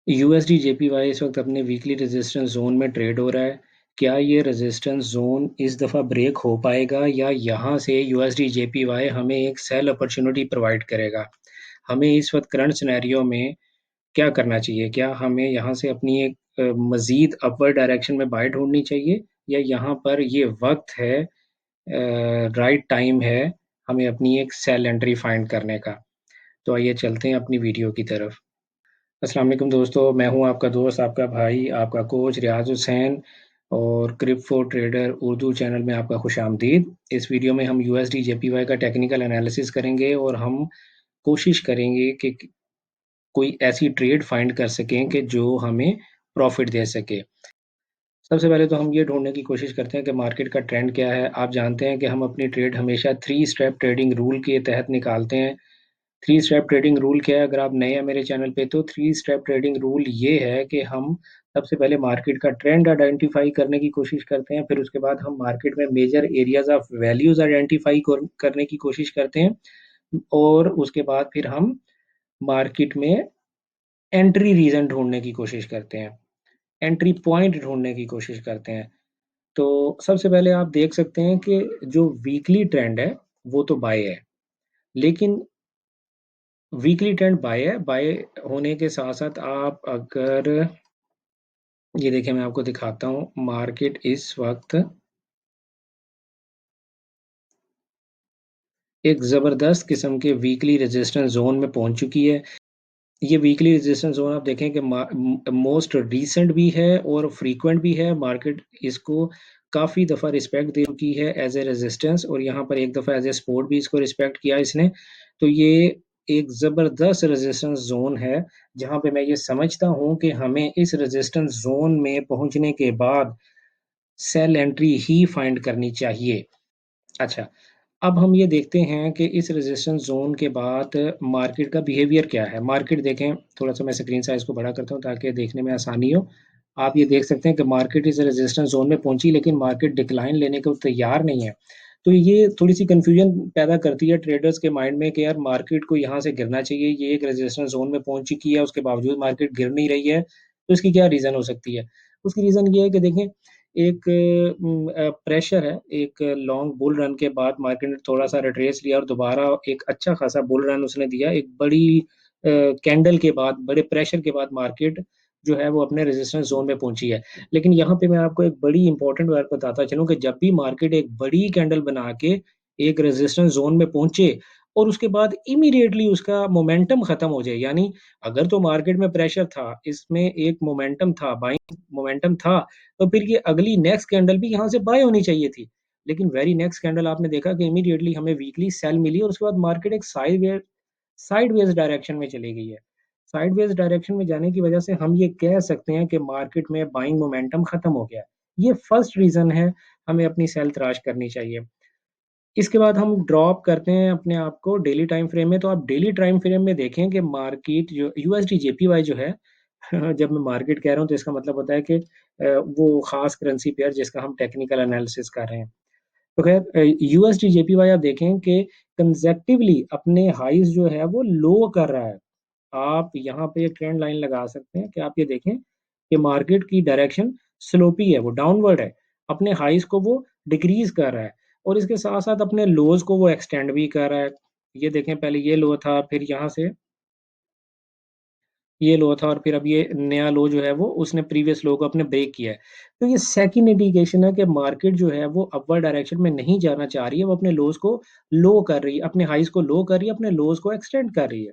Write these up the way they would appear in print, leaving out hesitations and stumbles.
USD JPY इस वक्त अपने वीकली रेजिस्टेंस जोन में ट्रेड हो रहा है। क्या ये रेजिस्टेंस जोन इस दफ़ा ब्रेक हो पाएगा या यहाँ से यूएसडी जेपीवाई हमें एक सेल अपॉर्चुनिटी प्रोवाइड करेगा? हमें इस वक्त करंट सिनेरियो में क्या करना चाहिए? क्या हमें यहाँ से अपनी एक मज़ीद अपवर्ड डायरेक्शन में बाय ढूँढनी चाहिए, या यहाँ पर ये वक्त है, राइट टाइम है हमें अपनी एक सेल एंट्री फाइंड करने का? तो आइए चलते हैं अपनी वीडियो की तरफ। अस्सलाम वालेकुम दोस्तों, मैं हूं आपका दोस्त, आपका भाई, आपका कोच रियाज हुसैन, और क्रिप्टो ट्रेडर उर्दू चैनल में आपका खुशामदीद। इस वीडियो में हम यूएसडी जेपीवाई का टेक्निकल एनालिसिस करेंगे और हम कोशिश करेंगे कि कोई ऐसी ट्रेड फाइंड कर सकें कि जो हमें प्रॉफिट दे सके। सबसे पहले तो हम ये ढूंढने की कोशिश करते हैं कि मार्केट का ट्रेंड क्या है। आप जानते हैं कि हम अपनी ट्रेड हमेशा 3 स्टेप ट्रेडिंग रूल के तहत निकालते हैं। 3 स्टेप ट्रेडिंग रूल क्या है? अगर आप नए हैं मेरे चैनल पे, तो 3 स्टेप ट्रेडिंग रूल ये है कि हम सबसे पहले मार्केट का ट्रेंड आइडेंटिफाई करने की कोशिश करते हैं, फिर उसके बाद हम मार्केट में major areas of values identify करने की कोशिश करते हैं, और उसके बाद फिर हम मार्केट में एंट्री रीजन ढूंढने की कोशिश करते हैं, एंट्री पॉइंट ढूंढने की कोशिश करते हैं। तो सबसे पहले आप देख सकते हैं कि जो वीकली ट्रेंड है वो तो बाय है, लेकिन वीकली ट्रेंड बाय है। बाय होने के साथ साथ आप अगर ये देखें, मैं आपको दिखाता हूँ, मार्केट इस वक्त एक ज़बरदस्त किस्म के वीकली रेजिस्टेंस जोन में पहुंच चुकी है। ये वीकली रेजिस्टेंस जोन आप देखें कि मोस्ट रीसेंट भी है और फ्रीक्वेंट भी है। मार्केट इसको काफ़ी दफ़ा रिस्पेक्ट दे चुकी है एज ए रेजिस्टेंस, और यहाँ पर एक दफ़ा एज ए सपोर्ट भी इसको रिस्पेक्ट किया इसने। तो ये एक ज़बरदस्त रेजिस्टेंस जोन है, जहाँ पे मैं ये समझता हूँ कि हमें इस रेजिस्टेंस जोन में पहुँचने के बाद सेल एंट्री ही फाइंड करनी चाहिए। अच्छा, अब हम ये देखते हैं कि इस रेजिस्टेंस ज़ोन के बाद मार्केट का बिहेवियर क्या है। मार्केट देखें, थोड़ा-सा मैं स्क्रीन साइज़ को बड़ा करता हूँ ताकि देखने में आसानी हो। आप ये देख सकते हैं कि मार्केट इस रेजिस्टेंस ज़ोन में पहुँची, लेकिन मार्केट डिक्लाइन लेने को तैयार नहीं है। तो ये थोड़ी-सी कन्फ्यूजन पैदा करती है ट्रेडर्स के माइंड में कि यार मार्केट को यहाँ से गिरना चाहिए, ये एक रेजिस्टेंस ज़ोन में पहुँच चुकी है, उसके बावजूद मार्केट गिर नहीं रही है, तो इसकी क्या रीज़न हो सकती है? उसकी रीज़न ये है कि देखें, एक प्रेशर है, एक लॉन्ग बुल रन के बाद मार्केट ने थोड़ा-सा रिट्रेस लिया और दोबारा एक अच्छा खासा बुल रन उसने दिया। एक बड़ी कैंडल के बाद, बड़े प्रेशर के बाद मार्केट जो है वो अपने रेजिस्टेंस ज़ोन में पहुँची है। लेकिन यहाँ पे मैं आपको एक बड़ी इम्पोर्टेंट बात बताता चलूँ कि जब भी मार्केट एक बड़ी कैंडल बना के एक रेजिस्टेंस ज़ोन में पहुँचे और उसके बाद इमीडिएटली उसका मोमेंटम खत्म हो जाए, यानी अगर तो मार्केट में प्रेशर था, इसमें एक मोमेंटम था, बाइंग मोमेंटम था, तो फिर ये अगली नेक्स्ट कैंडल भी यहाँ से बाय होनी चाहिए थी। लेकिन वेरी नेक्स्ट कैंडल आपने देखा कि इमीडिएटली हमें वीकली सेल मिली और उसके बाद मार्केट एक साइडवेज डायरेक्शन में चली गई है। साइडवेज डायरेक्शन में जाने की वजह से हम ये कह सकते हैं कि मार्केट में बाइंग मोमेंटम खत्म हो गया है। ये फर्स्ट रीज़न है, हमें अपनी सेल तलाश करनी चाहिए। इसके बाद हम ड्रॉप करते हैं अपने आप को डेली टाइम फ्रेम में। तो आप डेली टाइम फ्रेम में देखें कि मार्केट जो यूएसडी जेपीवाई जो है, जब मैं मार्केट कह रहा हूँ तो इसका मतलब होता है कि वो खास करेंसी पेयर जिसका हम टेक्निकल एनालिसिस कर रहे हैं। तो खैर, यूएसडी जेपीवाई आप देखें कि कंसेक्टिवली अपने हाईज जो है वो लो कर रहा है। आप यहाँ पे एक ट्रेंड लाइन लगा सकते हैं कि आप ये देखें कि मार्केट की डायरेक्शन स्लोपी है, वो डाउनवर्ड है। अपने हाईज को वो डिक्रीज कर रहा है और इसके साथ साथ अपने लोज को वो एक्सटेंड भी कर रहा है। ये देखें, पहले ये लो था, फिर यहाँ से ये लो था, और फिर अब ये नया लो जो है वो उसने प्रीवियस लो को अपने ब्रेक किया है। तो ये सेकंड इंडिकेशन है कि मार्केट जो है वो अपवर्ड डायरेक्शन में नहीं जाना चाह रही है, वो अपने लोज को लो कर रही है, अपने हाईज को लो कर रही है, अपने लोज को एक्सटेंड कर रही है।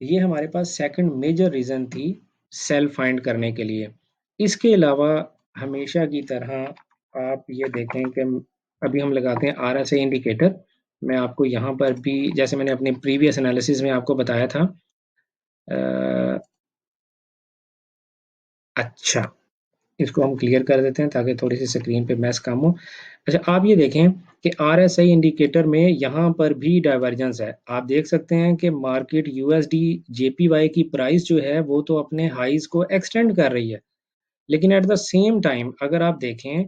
ये हमारे पास सेकंड मेजर रीज़न थी सेल फाइंड करने के लिए। इसके अलावा हमेशा की तरह आप ये देखें कि अभी हम लगाते हैं आरएसआई इंडिकेटर। मैं आपको यहाँ पर भी, जैसे मैंने अपने प्रीवियस एनालिसिस में आपको बताया था, अ, अच्छा, इसको हम क्लियर कर देते हैं ताकि थोड़ी-सी स्क्रीन पे मैस कम हो। अच्छा, आप ये देखें कि आरएसआई इंडिकेटर में यहाँ पर भी डाइवर्जेंस है। आप देख सकते हैं कि मार्केट यूएसडी जेपीवाई की प्राइस जो है वो तो अपने हाईज़ को एक्सटेंड कर रही है। लेकिन एट द सेम टाइम अगर आप देखें,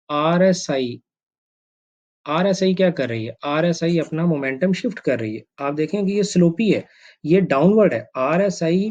आरएसआई आरएसआई क्या कर रही है? आरएसआई अपना मोमेंटम शिफ्ट कर रही है। आप देखें कि ये स्लोपी है, ये डाउनवर्ड है। आरएसआई